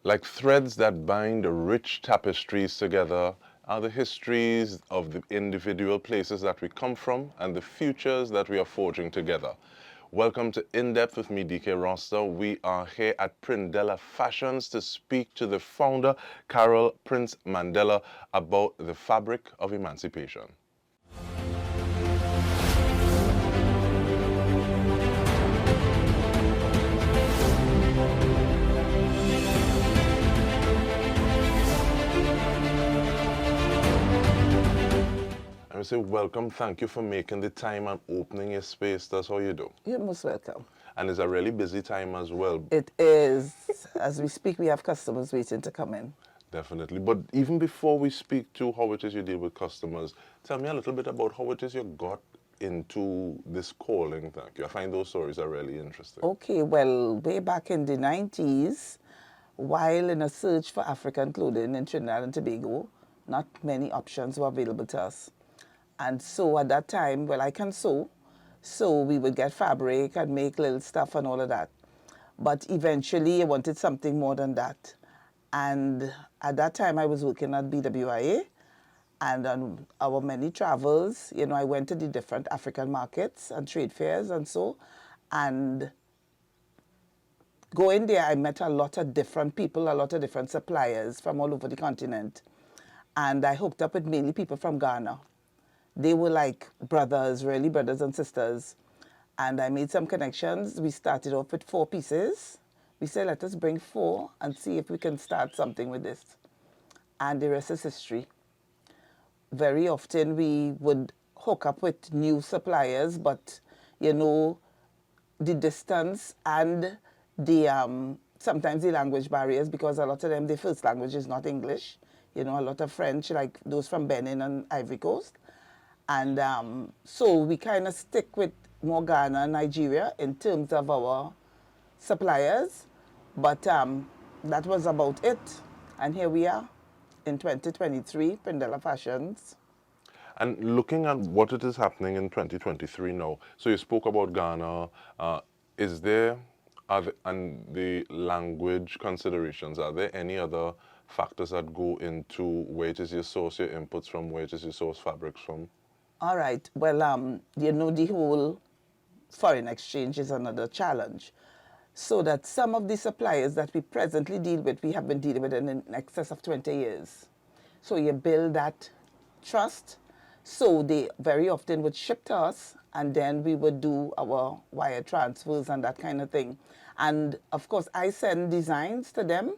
Like threads that bind rich tapestries together are the histories of the individual places that we come from and the futures that we are forging together. Welcome to In Depth with me, Dike Rostant. We are here at Prindela Fashions to speak to the founder, Carol Prince-Mandela, about the fabric of emancipation. I would say welcome, thank you for making the time and opening your space. That's how you do. You're most welcome. And it's a really busy time as well. It is. As we speak, we have customers waiting to come in. Definitely. But even before we speak to how it is you deal with customers, tell me a little bit about how it is you got into this calling. Thank you. I find those stories are really interesting. Okay, well, way back in the 90s, while in a search for African clothing in Trinidad and Tobago, not many options were available to us. And so at that time, well, I can sew, so we would get fabric and make little stuff and all of that. But eventually, I wanted something more than that. And at that time, I was working at BWIA, and on our many travels, you know, I went to the different African markets and trade fairs and so, and going there, I met a lot of different people, a lot of different suppliers from all over the continent. And I hooked up with mainly people from Ghana. They were like brothers, really brothers and sisters. And I made some connections. We started off with 4 pieces. We said, let us bring 4 and see if we can start something with this. And the rest is history. Very often we would hook up with new suppliers, but you know, the distance and the sometimes the language barriers, because a lot of them, their first language is not English. You know, a lot of French, like those from Benin and Ivory Coast. And so we kind of stick with more Ghana and Nigeria in terms of our suppliers. But that was about it. And here we are in 2023, Prindela Fashions. And looking at what it is happening in 2023 now, so you spoke about Ghana. Is there, and the language considerations, are there any other factors that go into where it is you source your inputs from, where it is you source fabrics from? All right. Well, you know, the whole foreign exchange is another challenge. So that some of the suppliers that we presently deal with, we have been dealing with in excess of 20 years. So you build that trust. So they very often would ship to us, and then we would do our wire transfers and that kind of thing. And of course, I send designs to them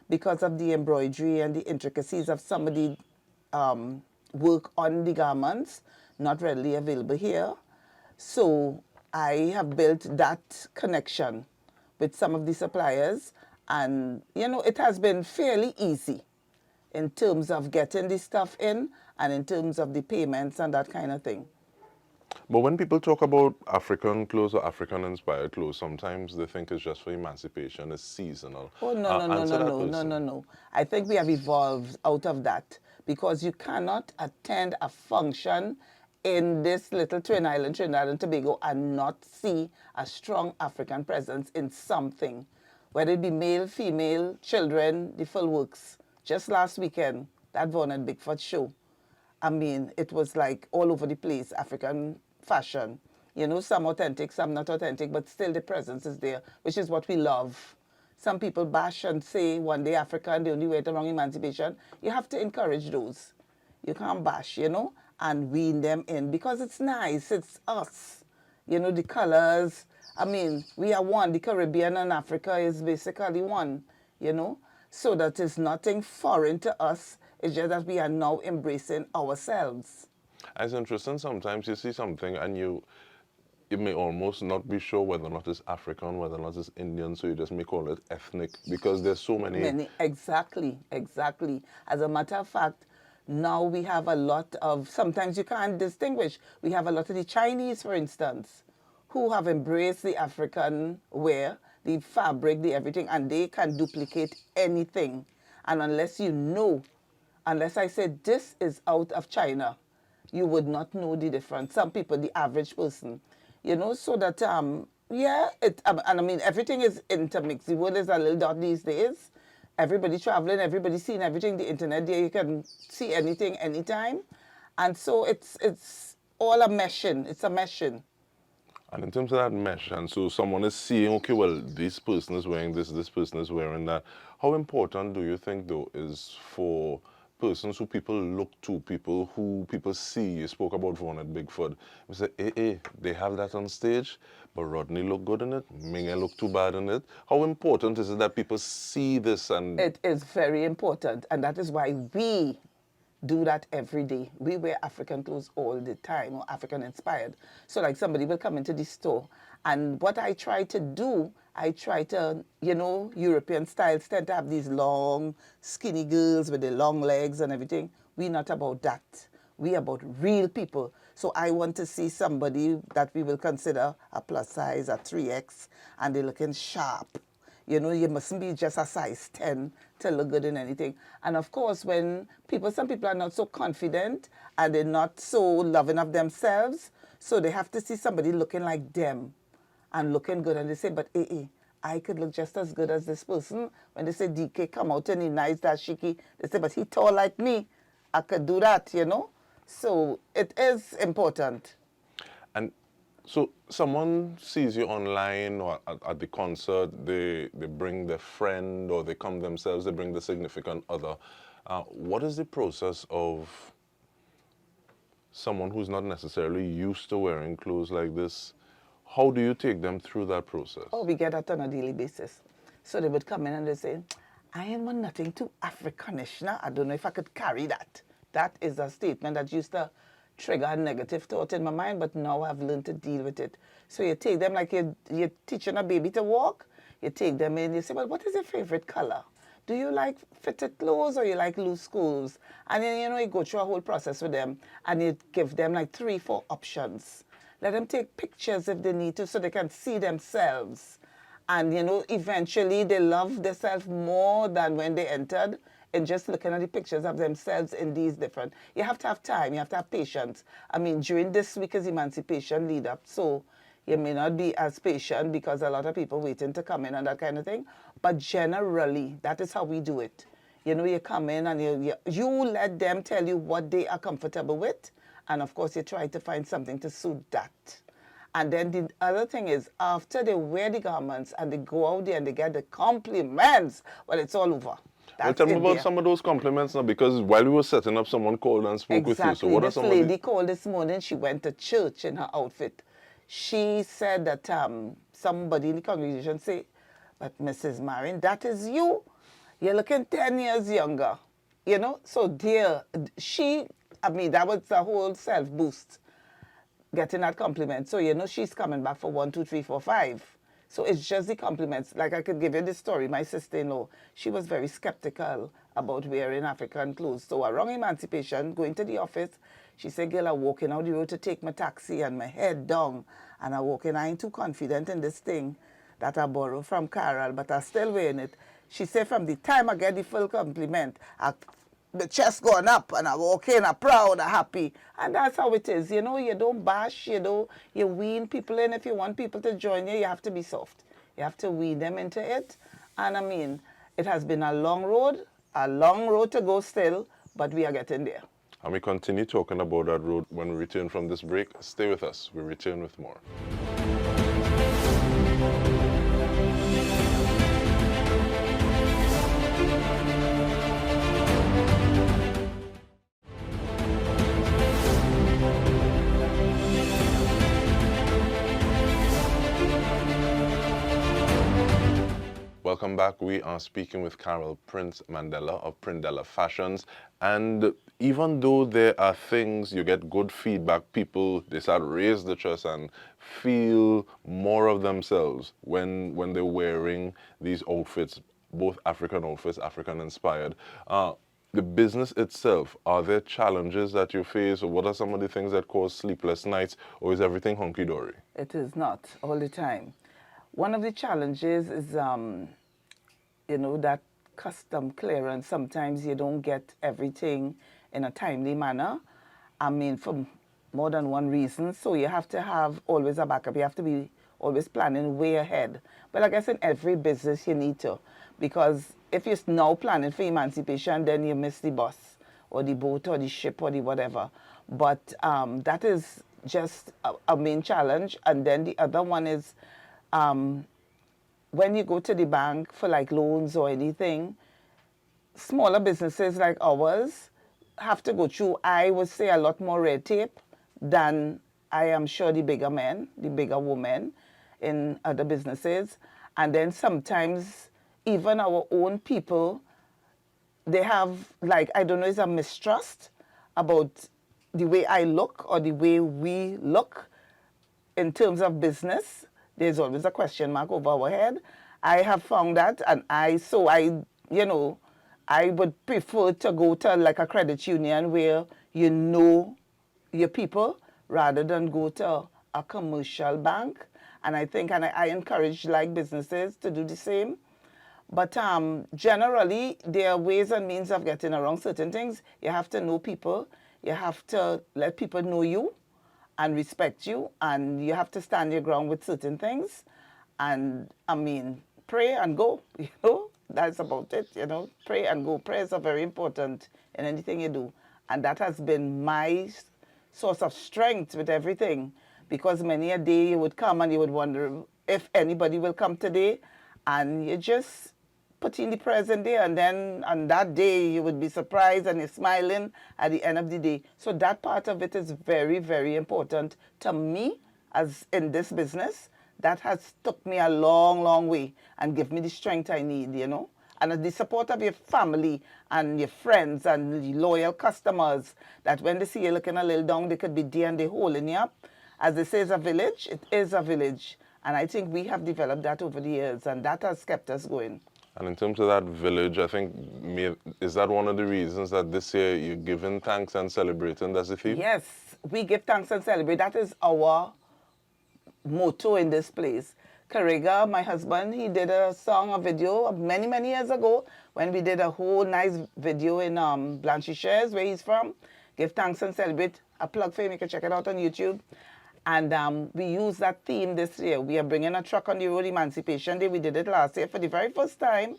because of the embroidery and the intricacies of some of the work on the garments, not readily available here. So I have built that connection with some of the suppliers, and you know, it has been fairly easy in terms of getting the stuff in and in terms of the payments and that kind of thing. But when people talk about African clothes or African-inspired clothes, sometimes they think it's just for emancipation, it's seasonal. Oh, no. I think we have evolved out of that, because you cannot attend a function in this little twin island, Trinidad and Tobago, and not see a strong African presence in something, whether it be male, female, children, the full works. Just last weekend, that Vaughan and Bigfoot show, I mean, it was like all over the place, African fashion. You know, some authentic, some not authentic, but still the presence is there, which is what we love. Some people bash and say one day African, the only way to wrong emancipation. You have to encourage those. You can't bash, you know, and wean them in, because it's nice, it's us. You know, the colors, I mean, we are one. The Caribbean and Africa is basically one, you know, so that is nothing foreign to us. It's just that we are now embracing ourselves. It's interesting, sometimes you see something and you may almost not be sure whether or not it's African, whether or not it's Indian, so you just may call it ethnic, because there's so many. Exactly. As a matter of fact, now we have a lot of, sometimes you can't distinguish. We have a lot of the Chinese, for instance, who have embraced the African wear, the fabric, the everything, and they can duplicate anything. And unless you know, unless I say this is out of China, you would not know the difference. Some people, the average person, you know, so that, yeah, and I mean, everything is intermixed. The world is a little dot these days. Everybody traveling, everybody seeing everything. The internet there, you can see anything, anytime. And so it's all a meshing. It's a meshing. And in terms of that mesh, and so someone is seeing, okay, well, this person is wearing this person is wearing that. How important do you think, though, is for persons who people look to, people who people see? You spoke about Vaughan at Bigfoot. You say, hey, they have that on stage, but Rodney look good in it, Minga look too bad in it. How important is it that people see this and... It is very important, and that is why we do that every day. We wear African clothes all the time, or African inspired. So like somebody will come into the store, and what I try to do, I try to, European styles tend to have these long, skinny girls with the long legs and everything. We're not about that. We about real people. So I want to see somebody that we will consider a plus size, a 3X, and they're looking sharp. You mustn't be just a size 10 to look good in anything. And of course, when some people are not so confident and they're not so loving of themselves, so they have to see somebody looking like them and looking good. And they say, but I could look just as good as this person. When they say Dike come out and he nice, that shaky, they say, but he tall like me. I could do that, So it is important. And so someone sees you online or at the concert, they bring their friend or they come themselves, they bring the significant other. What is the process of someone who's not necessarily used to wearing clothes like this? How do you take them through that process? Oh, we get that on a daily basis. So they would come in and they say, I ain't want nothing too Africanish now. I don't know if I could carry that. That is a statement that used to trigger a negative thought in my mind, but now I've learned to deal with it. So you take them like you're teaching a baby to walk. You take them in, you say, well, what is your favorite color? Do you like fitted clothes or you like loose clothes? And then, you go through a whole process with them and you give them like 3, 4 options. Let them take pictures if they need to so they can see themselves. And, eventually they love themselves more than when they entered and just looking at the pictures of themselves in these different. You have to have time. You have to have patience. I mean, during this week is Emancipation lead up, so you may not be as patient because a lot of people waiting to come in and that kind of thing. But generally, that is how we do it. You come in and you let them tell you what they are comfortable with. And of course, you try to find something to suit that. And then the other thing is, after they wear the garments and they go out there and they get the compliments, well, it's all over. Well, tell me about some of those compliments now, because while we were setting up, someone called and spoke with you. So what are some of the... This lady called this morning. She went to church in her outfit. She said that somebody in the congregation say, but Mrs. Marin, that is you. You're looking 10 years younger. So dear, that was a whole self-boost, getting that compliment. So, she's coming back for 1, 2, 3, 4, 5. So it's just the compliments. Like I could give you this story. My sister-in-law, she was very skeptical about wearing African clothes. So around Emancipation, going to the office, she said, girl, I'm walking out the road to take my taxi and my head down. And I'm walking, I ain't too confident in this thing that I borrowed from Carol, but I'm still wearing it. She said, from the time I get the full compliment, the chest going up and I walk in, I'm proud, I'm happy. And that's how it is. You don't bash, you wean people in. If you want people to join you, you have to be soft. You have to wean them into it. And I mean, it has been a long road to go still, but we are getting there. And we continue talking about that road when we return from this break. Stay with us. We return with more. Welcome back. We are speaking with Carol Prince-Mandela of Prindela Fashions. And even though there are things, you get good feedback, people, they start to raise the trust and feel more of themselves when they're wearing these outfits, both African outfits, African inspired. The business itself, are there challenges that you face, or what are some of the things that cause sleepless nights, or is everything hunky-dory? It is not all the time. One of the challenges is, that custom clearance. Sometimes you don't get everything in a timely manner. I mean, for more than one reason. So you have to have always a backup. You have to be always planning way ahead. But I guess in every business you need to. Because if you're now planning for emancipation, then you miss the bus or the boat or the ship or the whatever. But that is just a main challenge. And then the other one is when you go to the bank for like loans or anything, smaller businesses like ours have to go through, I would say, a lot more red tape than I am sure the bigger men, the bigger women in other businesses. And then sometimes even our own people, they have like, I don't know, it's a mistrust about the way I look or the way we look in terms of business. There's always a question mark over our head. I have found that, and you know, I would prefer to go to like a credit union where you know your people rather than go to a commercial bank. And I think, and I encourage like businesses to do the same. But generally, there are ways and means of getting around certain things. You have to know people. You have to let people know you and respect you. And you have to stand your ground with certain things. And, I mean, pray and go, you know. That's about it, you know. Pray and go. Prayers are very important in anything you do. And that has been my source of strength with everything. Because many a day you would come and you would wonder if anybody will come today. And you just put in the present day, and then on that day you would be surprised and you're smiling at the end of the day. So that part of it is very, very important to me as in this business. That has took me a long, long way and give me the strength I need, you know. And the support of your family and your friends and the loyal customers, that when they see you looking a little down, they could be there and they holding you up. As they say, it's a village, it is a village. And I think we have developed that over the years, and that has kept us going. And in terms of that village, I think, is that one of the reasons that this year you're giving thanks and celebrating? That's the theme? Yes, we give thanks and celebrate. That is our motto in this place. Kariga, my husband, he did a song, a video many, many years ago when we did a whole nice video in Blanchisseuse, where he's from. Give thanks and celebrate. A plug for him, you can check it out on YouTube. And we use that theme this year. We are bringing a truck on the road, Emancipation Day. We did it last year for the very first time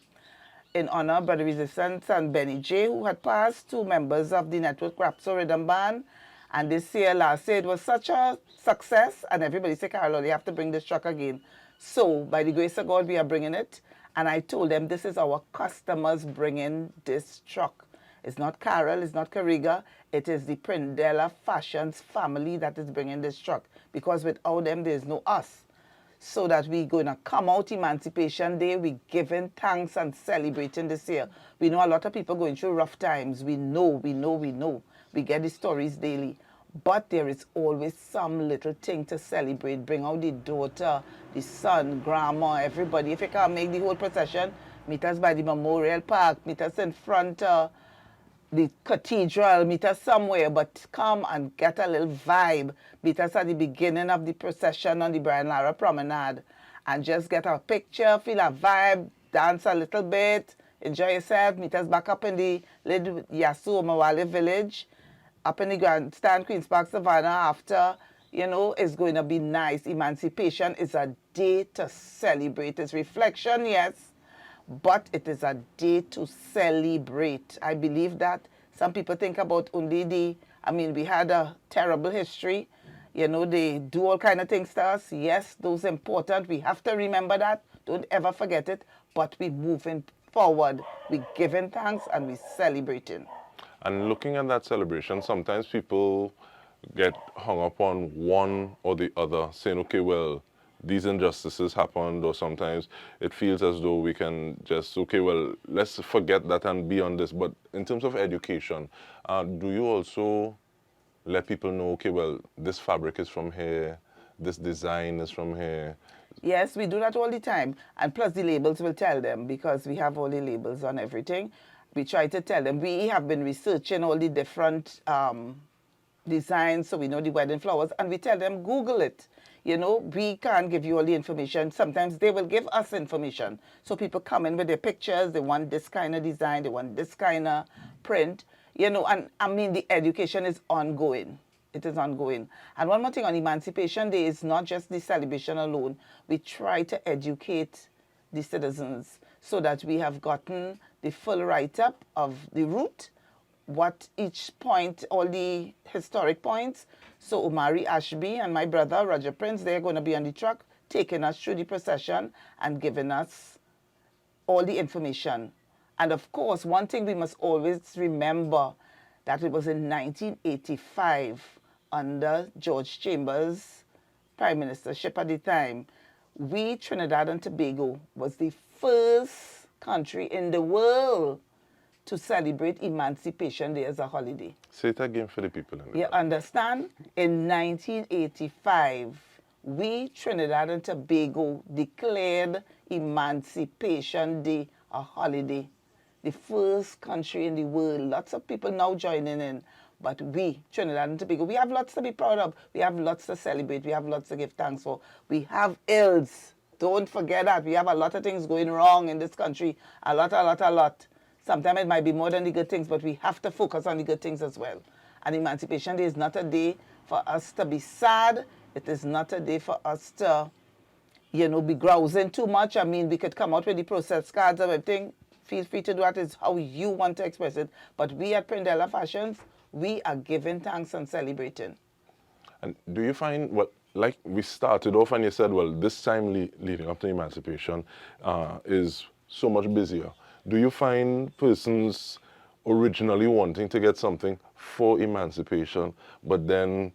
in honor of Brother Resistance and Benny J, who had passed, 2 members of the Network Rapso Rhythm Band. And this year, last year, it was such a success. And everybody said, Carol, you have to bring this truck again. So, by the grace of God, we are bringing it. And I told them, this is our customers bringing this truck. It's not Carol, it's not Kariga. It is the Prindela Fashions family that is bringing this truck. Because without them, there's no us. So that we're going to come out Emancipation Day, we're giving thanks and celebrating this year. We know a lot of people going through rough times. We know. We get the stories daily. But there is always some little thing to celebrate. Bring out the daughter, the son, grandma, everybody. If you can't make the whole procession, meet us by the Memorial Park, meet us in front of the cathedral, meet us somewhere, but come and get a little vibe. Meet us at the beginning of the procession on the Brian Lara Promenade and just get a picture, feel a vibe, dance a little bit, enjoy yourself. Meet us back up in the little Yasu Mawale village, up in the grandstand, Queen's Park, Savannah after. You know, it's going to be nice. Emancipation is a day to celebrate. It's reflection, yes, but it is a day to celebrate. I believe that. Some people think about only we had a terrible history. You know, they do all kind of things to us. Yes, those are important. We have to remember that. Don't ever forget it. But we're moving forward. We're giving thanks and we're celebrating. And looking at that celebration, sometimes people get hung up on one or the other, saying, okay, well, these injustices happened, or sometimes it feels as though we can just, okay, well, let's forget that and be on this. But in terms of education, do you also let people know, okay, well, this fabric is from here, this design is from here? Yes, we do that all the time. And plus the labels will tell them, because we have all the labels on everything. We try to tell them. We have been researching all the different designs, so we know the wedding flowers, and we tell them, Google it. You know, we can't give you all the information. Sometimes they will give us information. So people come in with their pictures. They want this kind of design. They want this kind of print. You know, and I mean, the education is ongoing. It is ongoing. And one more thing on Emancipation Day is not just the celebration alone. We try to educate the citizens. so that we have gotten the full write-up of the route, what each point, all the historic points. So Omari Ashby and my brother, Roger Prince, they're going to be on the truck, taking us through the procession and giving us all the information. And of course, one thing we must always remember, that it was in 1985, under George Chambers' prime ministership at the time, we, Trinidad and Tobago, was the first country in the world to celebrate Emancipation Day as a holiday. Say it again for the people in the You back. understand? In 1985, we, Trinidad and Tobago, declared Emancipation Day a holiday. The first country in the world. Lots of people now joining in. But we, Trinidad and Tobago, we have lots to be proud of. We have lots to celebrate. We have lots to give thanks for. We have ills. Don't forget that. We have a lot of things going wrong in this country. A lot. Sometimes it might be more than the good things, but we have to focus on the good things as well. And Emancipation Day is not a day for us to be sad. It is not a day for us to, be grousing too much. I mean, we could come out with the process cards and everything. Feel free to do that. It's how you want to express it. But we at Prindela Fashions, we are giving thanks and celebrating. And do you find, well, like we started off and you said, well, this time leading up to emancipation is so much busier. Do you find persons originally wanting to get something for emancipation, but then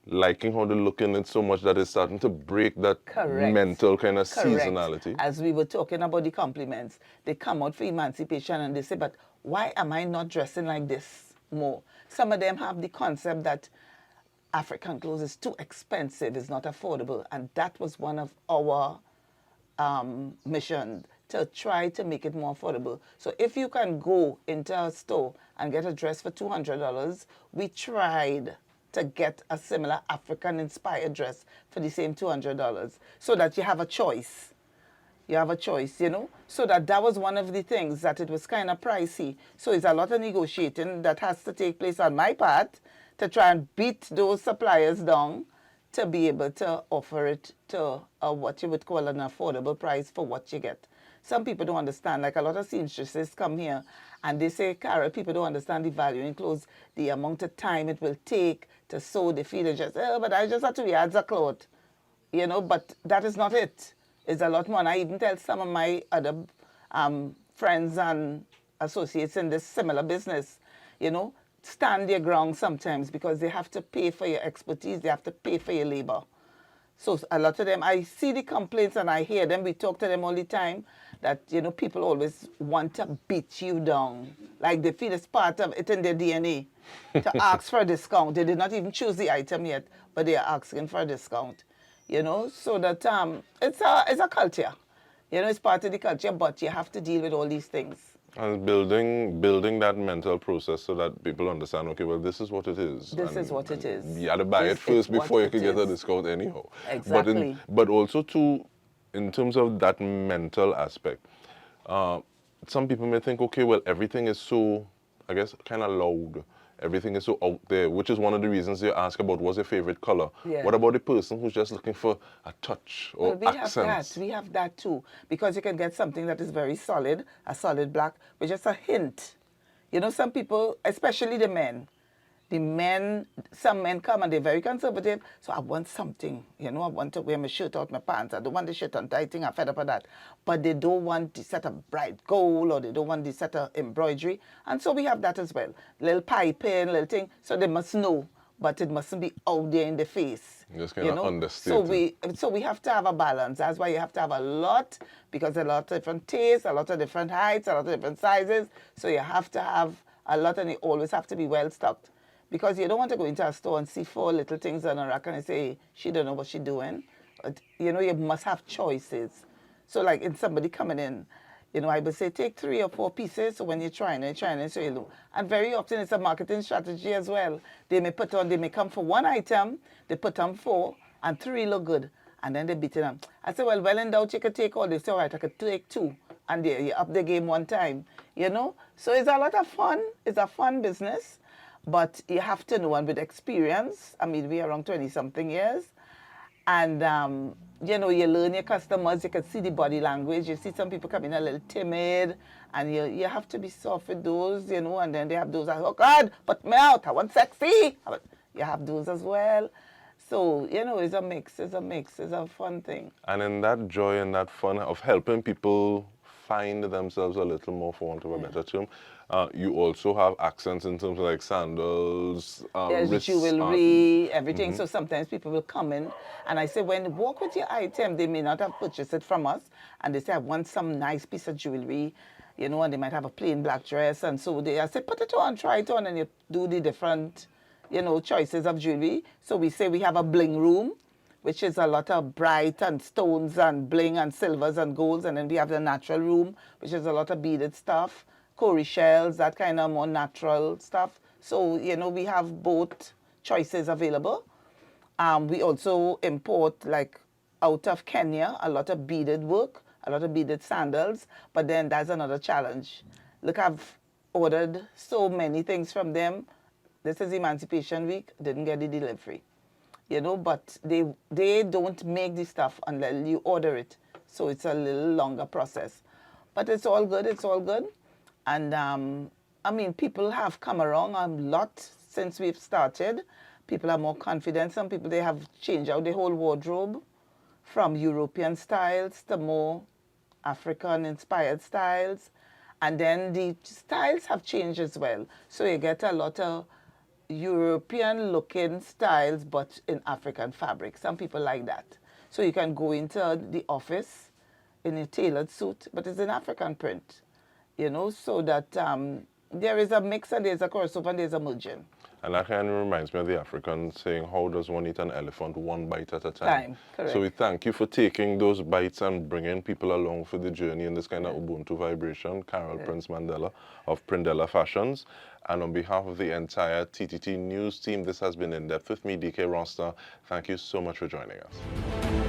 liking how they look in it so much that it's starting to break that Correct. mental kind of Correct. seasonality? As we were talking about the compliments, they come out for emancipation and they say, but why am I not dressing like this more? Some of them have the concept that African clothes is too expensive, it's not affordable. And that was one of our mission, to try to make it more affordable. So if you can go into a store and get a dress for $200, we tried to get a similar African-inspired dress for the same $200, so that you have a choice. You have a choice, So that was one of the things, that it was kind of pricey. So it's a lot of negotiating that has to take place on my part to try and beat those suppliers down to be able to offer it to what you would call an affordable price for what you get. Some people don't understand. Like a lot of seamstresses come here and they say, Carol, people don't understand the value in clothes, the amount of time it will take to sew. They feel they just, but I just have 2 yards of cloth. But that is not it. It's a lot more. And I even tell some of my other friends and associates in this similar business, stand your ground sometimes, because they have to pay for your expertise. They have to pay for your labor. So a lot of them, I see the complaints and I hear them. We talk to them all the time that, people always want to beat you down. Like they feel it's part of it in their DNA to ask for a discount. They did not even choose the item yet, but they are asking for a discount. So that it's a culture. It's part of the culture, but you have to deal with all these things. And building that mental process so that people understand, okay, well, this is what it is. This is what it is. You had to buy it first before you could get a discount anyhow. Exactly. But also, too, in terms of that mental aspect, some people may think, okay, well, everything is so, I guess, kind of loud. Everything is so out there, which is one of the reasons you ask about what's your favorite color. Yeah. What about the person who's just looking for a touch or accents? We have that too, because you can get something that is very solid, a solid black, with just a hint. Some people, especially the men, some men come and they're very conservative, so I want something, I want to wear my shirt out my pants, I don't want the shirt untighting, I'm fed up with that. But they don't want the set of bright gold, or they don't want the set of embroidery, and so we have that as well. Little piping, little thing, so they must know, but it mustn't be out there in the face. Just kind of understated. So we have to have a balance. That's why you have to have a lot, because a lot of different tastes, a lot of different heights, a lot of different sizes, so you have to have a lot, and they always have to be well stocked. Because you don't want to go into a store and see 4 little things on a rack and say, she don't know what she's doing. But, you must have choices. So like in somebody coming in, I would say take 3 or 4 pieces. So when you're trying it, so you know. And very often it's a marketing strategy as well. They may come for 1 item, they put on 4, and 3 look good. And then they beat it up. I say, well in doubt, you could take all this. All right, I could take 2. And you up the game 1 time, So it's a lot of fun. It's a fun business. But you have to know, and with experience, I mean, we're around 20-something years, And, you know, you learn your customers, you can see the body language. You see some people coming a little timid, and you have to be soft with those, you know, and then they have those that, oh God, put me out, I want sexy. You have those as well. So, you know, it's a mix, it's a fun thing. And in that joy and that fun of helping people find themselves a little more, for want of a better term, you also have accents in terms of like sandals, There's wrists. jewelry, everything. So sometimes people will come in and I say, when walk with your item, they may not have purchased it from us. And they say, I want some nice piece of jewelry, you know, and they might have a plain black dress. And so I say, put it on, try it on, and you do the different, you know, choices of jewelry. So we say we have a bling room, which is a lot of bright and stones and bling and silvers and golds. And then we have the natural room, which is a lot of beaded stuff, cowrie shells, that kind of more natural stuff. So, you know, we have both choices available. We also import, like, out of Kenya, a lot of beaded work, a lot of beaded sandals. But then that's another challenge. Look, I've ordered so many things from them. This is Emancipation Week, didn't get the delivery. You know, but they don't make the stuff unless you order it. So it's a little longer process. But it's all good, it's all good. And I mean, people have come around a lot since we've started. People are more confident. Some people, they have changed out the whole wardrobe from European styles to more African-inspired styles. And then the styles have changed as well. So you get a lot of European-looking styles, but in African fabric. Some people like that. So you can go into the office in a tailored suit, but it's in African print, you know, so that there is a mix and there's a crossover and there's a merging. And that kind of reminds me of the Africans saying, how does one eat an elephant one bite at a time? Correct. So we thank you for taking those bites and bringing people along for the journey in this kind of Ubuntu vibration. Carol Prince-Mandela of Prindela Fashions. And on behalf of the entire TTT News team, this has been In Depth with me, Dike Rostant. Thank you so much for joining us.